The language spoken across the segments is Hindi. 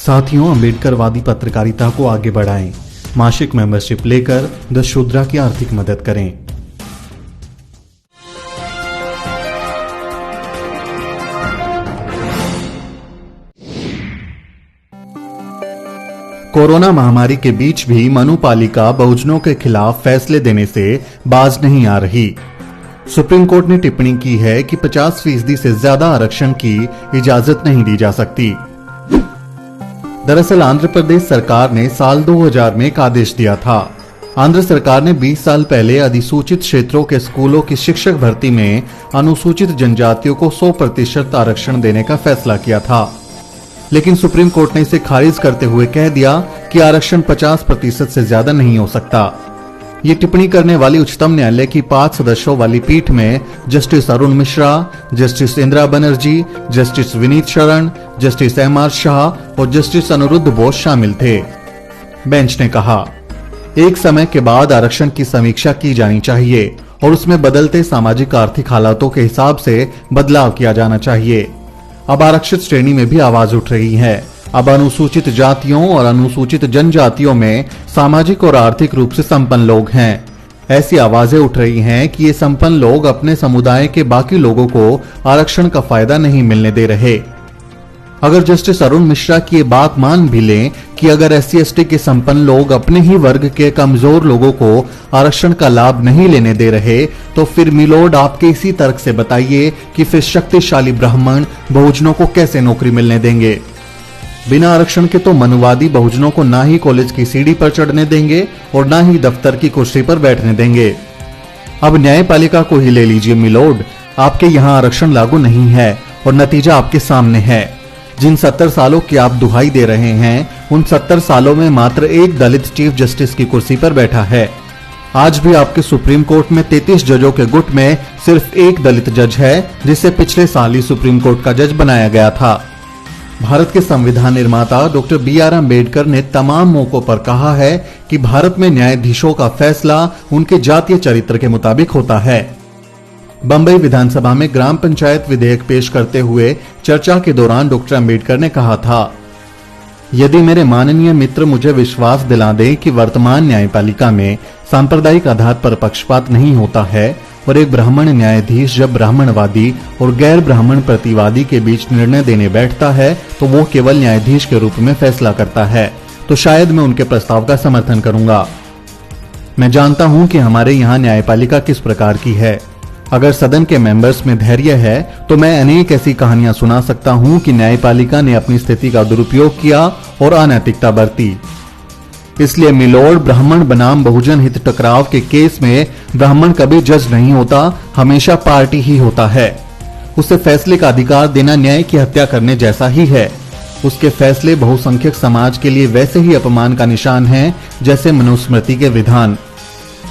साथियों, अम्बेडकरवादी पत्रकारिता को आगे बढ़ाएं। मासिक मेंबरशिप लेकर द शूद्रा की आर्थिक मदद करें। कोरोना महामारी के बीच भी मनुपालिका बहुजनों के खिलाफ फैसले देने से बाज नहीं आ रही। सुप्रीम कोर्ट ने टिप्पणी की है कि 50% से ज्यादा आरक्षण की इजाजत नहीं दी जा सकती। दरअसल आंध्र प्रदेश सरकार ने साल 2000 में एक आदेश दिया था। आंध्र सरकार ने 20 साल पहले अधिसूचित क्षेत्रों के स्कूलों की शिक्षक भर्ती में अनुसूचित जनजातियों को 100% आरक्षण देने का फैसला किया था, लेकिन सुप्रीम कोर्ट ने इसे खारिज करते हुए कह दिया कि आरक्षण 50% से ज्यादा नहीं हो सकता। ये टिप्पणी करने वाली उच्चतम न्यायालय की 5 सदस्यों वाली पीठ में justice Arun Mishra, justice Indira Banerjee, justice Vineet शरण, जस्टिस एम.आर. शाह और जस्टिस अनिरुद्ध बोस शामिल थे। बेंच ने कहा, एक समय के बाद आरक्षण की समीक्षा की जानी चाहिए और उसमें बदलते सामाजिक आर्थिक हालातों के हिसाब से बदलाव किया जाना चाहिए। अब आरक्षित श्रेणी में भी आवाज उठ रही है। अब अनुसूचित जातियों और अनुसूचित जनजातियों में सामाजिक और आर्थिक रूप से संपन्न लोग हैं। ऐसी आवाजें उठ रही हैं कि ये संपन्न लोग अपने समुदाय के बाकी लोगों को आरक्षण का फायदा नहीं मिलने दे रहे। अगर जस्टिस अरुण मिश्रा की ये बात मान भी लें कि अगर SC/ST के संपन्न लोग अपने ही वर्ग के कमजोर लोगों को आरक्षण का लाभ नहीं लेने दे रहे, तो फिर मिलोड आपके इसी तर्क से बताइए कि फिर शक्तिशाली ब्राह्मण बहुजनों को कैसे नौकरी मिलने देंगे। बिना आरक्षण के तो मनुवादी बहुजनों को ना ही कॉलेज की सीढ़ी पर चढ़ने देंगे और ना ही दफ्तर की कुर्सी पर बैठने देंगे। अब न्यायपालिका को ही ले लीजिए मिलोड, आपके यहाँ आरक्षण लागू नहीं है और नतीजा आपके सामने है। जिन 70 सालों की आप दुहाई दे रहे हैं, उन 70 सालों में मात्र एक दलित चीफ जस्टिस की कुर्सी पर बैठा है। आज भी आपके सुप्रीम कोर्ट में 33 जजों के गुट में सिर्फ एक दलित जज है, जिसे पिछले साल ही सुप्रीम कोर्ट का जज बनाया गया था। भारत के संविधान निर्माता डॉक्टर B.R. अम्बेडकर ने तमाम मौकों पर कहा है कि भारत में न्यायाधीशों का फैसला उनके जातीय चरित्र के मुताबिक होता है। बंबई विधानसभा में ग्राम पंचायत विधेयक पेश करते हुए चर्चा के दौरान डॉक्टर अम्बेडकर ने कहा था, यदि मेरे माननीय मित्र मुझे विश्वास दिला दें कि वर्तमान न्यायपालिका में सांप्रदायिक आधार पर पक्षपात नहीं होता है और एक ब्राह्मण न्यायाधीश जब ब्राह्मणवादी और गैर ब्राह्मण प्रतिवादी के बीच निर्णय देने बैठता है तो वो केवल न्यायाधीश के रूप में फैसला करता है, तो शायद मैं उनके प्रस्ताव का समर्थन करूंगा। मैं जानता हूं कि हमारे यहाँ न्यायपालिका किस प्रकार की है। अगर सदन के मेंबर्स में धैर्य है तो मैं अनेक ऐसी कहानियां सुना सकता हूं कि न्यायपालिका ने अपनी स्थिति का दुरुपयोग किया और अनैतिकता बरती। इसलिए मिलोड, ब्राह्मण बनाम बहुजन हित टकराव के केस में ब्राह्मण कभी जज नहीं होता, हमेशा पार्टी ही होता है। उसे फैसले का अधिकार देना न्याय की हत्या करने जैसा ही है। उसके फैसले बहुसंख्यक समाज के लिए वैसे ही अपमान का निशान हैं जैसे मनुस्मृति के विधान।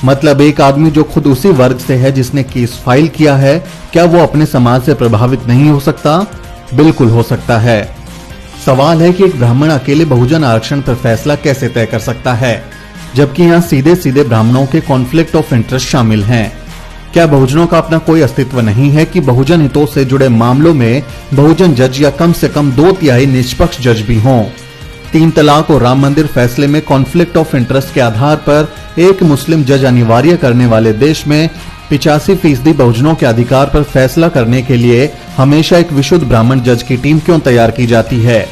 मतलब एक आदमी जो खुद उसी वर्ग से है जिसने केस फाइल किया है, क्या वो अपने समाज से प्रभावित नहीं हो सकता? बिल्कुल हो सकता है। सवाल है कि एक ब्राह्मण अकेले बहुजन आरक्षण पर फैसला कैसे तय कर सकता है, जबकि यहाँ सीधे सीधे ब्राह्मणों के कॉन्फ्लिक्ट ऑफ इंटरेस्ट शामिल हैं। क्या बहुजनों का अपना कोई अस्तित्व नहीं है कि बहुजन हितों से जुड़े मामलों में बहुजन जज या कम से कम 2/3 निष्पक्ष जज भी हों? 3 तलाक और राम मंदिर फैसले में कॉन्फ्लिक्ट ऑफ इंटरेस्ट के आधार पर एक मुस्लिम जज अनिवार्य करने वाले देश में 85% बहुजनों के अधिकार पर फैसला करने के लिए हमेशा एक विशुद्ध ब्राह्मण जज की टीम क्यों तैयार की जाती है?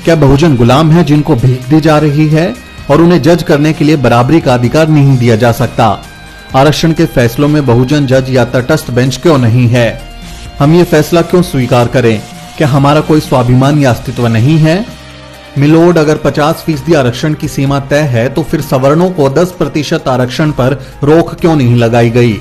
क्या बहुजन गुलाम है जिनको भीख दी जा रही है और उन्हें जज करने के लिए बराबरी का अधिकार नहीं दिया जा सकता? आरक्षण के फैसलों में बहुजन जज या तटस्थ बेंच क्यों नहीं है? हम ये फैसला क्यों स्वीकार करें? क्या हमारा कोई स्वाभिमान या अस्तित्व नहीं है? मिलोड, अगर 50% आरक्षण की सीमा तय है तो फिर सवर्णों को 10% आरक्षण पर रोक क्यों नहीं लगाई गई?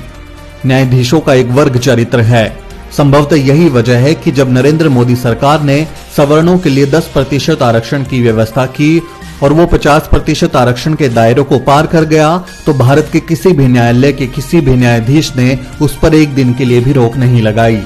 न्यायाधीशों का एक वर्ग चरित्र है। संभवतः यही वजह है कि जब नरेंद्र मोदी सरकार ने सवर्णों के लिए 10% आरक्षण की व्यवस्था की और वो 50% आरक्षण के दायरे को पार कर गया, तो भारत के किसी भी न्यायालय के किसी भी न्यायाधीश ने उस पर एक दिन के लिए भी रोक नहीं लगाई।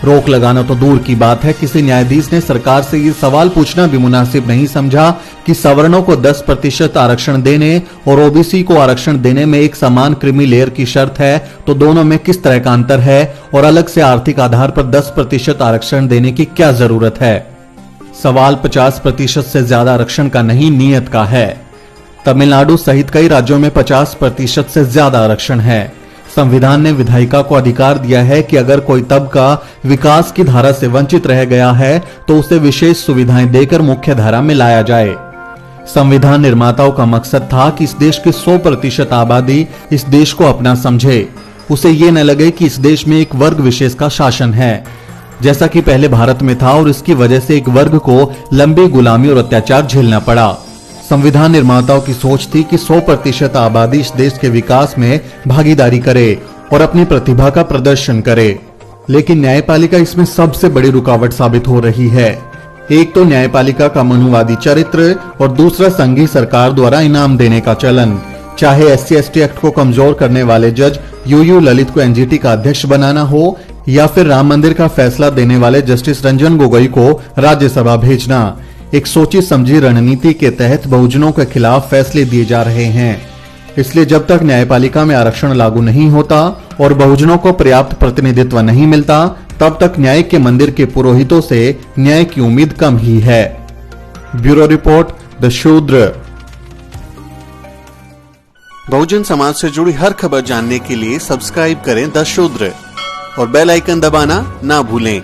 रोक लगाना तो दूर की बात है, किसी न्यायाधीश ने सरकार से ये सवाल पूछना भी मुनासिब नहीं समझा कि सवर्णों को 10% आरक्षण देने और ओबीसी को आरक्षण देने में एक समान क्रीमी लेयर की शर्त है, तो दोनों में किस तरह का अंतर है और अलग से आर्थिक आधार पर 10% आरक्षण देने की क्या जरूरत है। सवाल 50% से ज्यादा आरक्षण का नहीं, नियत का है। तमिलनाडु सहित कई राज्यों में 50% से ज्यादा आरक्षण है। संविधान ने विधायिका को अधिकार दिया है कि अगर कोई तबका विकास की धारा से वंचित रह गया है तो उसे विशेष सुविधाएं देकर मुख्य धारा में लाया जाए। संविधान निर्माताओं का मकसद था कि इस देश की 100% आबादी इस देश को अपना समझे, उसे ये न लगे कि इस देश में एक वर्ग विशेष का शासन है, जैसा कि पहले भारत में था, और इसकी वजह से एक वर्ग को लंबी गुलामी और अत्याचार झेलना पड़ा। संविधान निर्माताओं की सोच थी कि 100% आबादी इस देश के विकास में भागीदारी करे और अपनी प्रतिभा का प्रदर्शन करे। लेकिन न्यायपालिका इसमें सबसे बड़ी रुकावट साबित हो रही है। एक तो न्यायपालिका का मनुवादी चरित्र और दूसरा संघीय सरकार द्वारा इनाम देने का चलन। चाहे SC/ST एक्ट को कमजोर करने वाले जज UU ललित को NGT का अध्यक्ष बनाना हो या फिर राम मंदिर का फैसला देने वाले जस्टिस रंजन गोगोई को राज्यसभा भेजना, एक सोची समझी रणनीति के तहत बहुजनों के खिलाफ फैसले दिए जा रहे हैं। इसलिए जब तक न्यायपालिका में आरक्षण लागू नहीं होता और बहुजनों को पर्याप्त प्रतिनिधित्व नहीं मिलता, तब तक न्याय के मंदिर के पुरोहितों से न्याय की उम्मीद कम ही है। ब्यूरो रिपोर्ट, द शूद्र। बहुजन समाज से जुड़ी हर खबर जानने के लिए सब्सक्राइब करें द शूद्र और बेल आइकन दबाना ना भूलें।